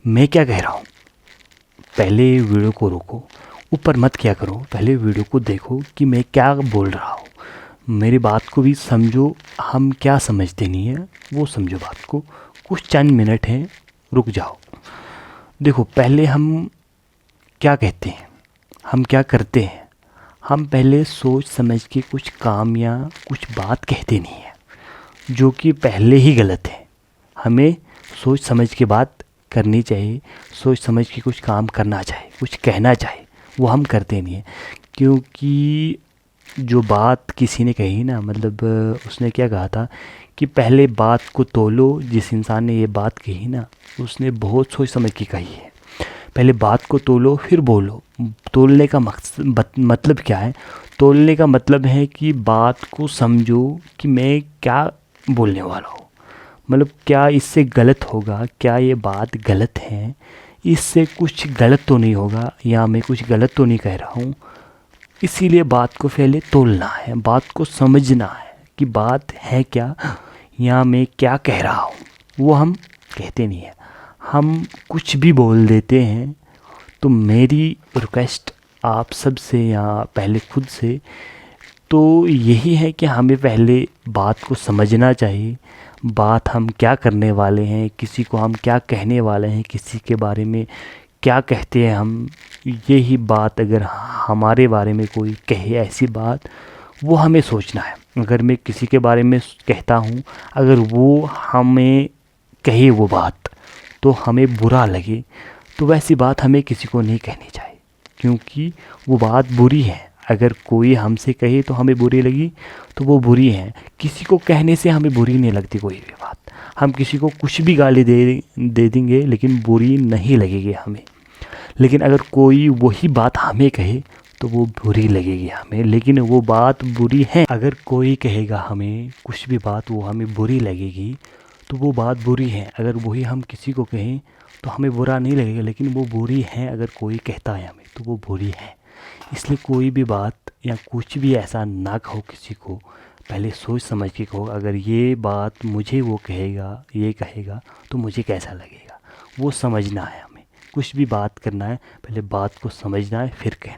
मैं क्या कह रहा हूँ। पहले वीडियो को रोको, ऊपर मत क्या करो, पहले वीडियो को देखो कि मैं क्या बोल रहा हूँ। मेरी बात को भी समझो, हम क्या समझते नहीं है वो समझो बात को। कुछ चंद मिनट हैं, रुक जाओ। देखो, पहले हम क्या कहते हैं, हम क्या करते हैं, हम पहले सोच समझ के कुछ काम या कुछ बात कहते नहीं है, जो कि पहले ही गलत है। हमें सोच समझ के बात करनी चाहिए, सोच समझ के कुछ काम करना चाहिए, कुछ कहना चाहिए, वो हम करते नहीं हैं। क्योंकि जो बात किसी ने कही ना, मतलब उसने क्या कहा था कि पहले बात को तोलो। जिस इंसान ने ये बात कही ना, उसने बहुत सोच समझ के कही है। पहले बात को तोलो फिर बोलो। तोलने का मतलब क्या है? तोलने का मतलब है कि बात को समझो कि मैं क्या बोलने वाला हूँ। मतलब क्या इससे गलत होगा, क्या ये बात गलत है, इससे कुछ गलत तो नहीं होगा, या मैं कुछ गलत तो नहीं कह रहा हूँ। इसीलिए बात को पहले तोलना है, बात को समझना है कि बात है क्या, या मैं क्या कह रहा हूँ। वो हम कहते नहीं है, हम कुछ भी बोल देते हैं। तो मेरी रिक्वेस्ट आप सब से या पहले खुद से तो यही है कि हमें पहले बात को समझना चाहिए। बात हम क्या करने वाले हैं, किसी को हम क्या कहने वाले हैं, किसी के बारे में क्या कहते हैं हम, यही बात अगर हमारे बारे में कोई कहे ऐसी बात, वो हमें सोचना है। अगर मैं किसी के बारे में कहता हूँ, अगर वो हमें कहे वो बात तो हमें बुरा लगे, तो वैसी बात हमें किसी को नहीं कहनी चाहिए, क्योंकि वो बात बुरी है। अगर कोई हमसे कहे तो हमें बुरी लगी तो वो बुरी है। किसी को कहने से हमें बुरी नहीं लगती कोई भी बात। हम किसी को कुछ भी गाली दे देंगे लेकिन बुरी नहीं लगेगी हमें। लेकिन अगर कोई वही बात हमें कहे तो वो बुरी लगेगी हमें, लेकिन वो बात बुरी है। अगर कोई कहेगा हमें कुछ भी बात, वो हमें बुरी लगेगी तो वो बात बुरी है। अगर वही हम किसी को कहें तो हमें बुरा नहीं लगेगा, लेकिन वो बुरी है। अगर कोई कहता है हमें तो वो बुरी है। इसलिए कोई भी बात या कुछ भी ऐसा ना कहो किसी को, पहले सोच समझ के कहो। अगर ये बात मुझे वो कहेगा, ये कहेगा तो मुझे कैसा लगेगा, वो समझना है हमें। कुछ भी बात करना है, पहले बात को समझना है फिर कहना।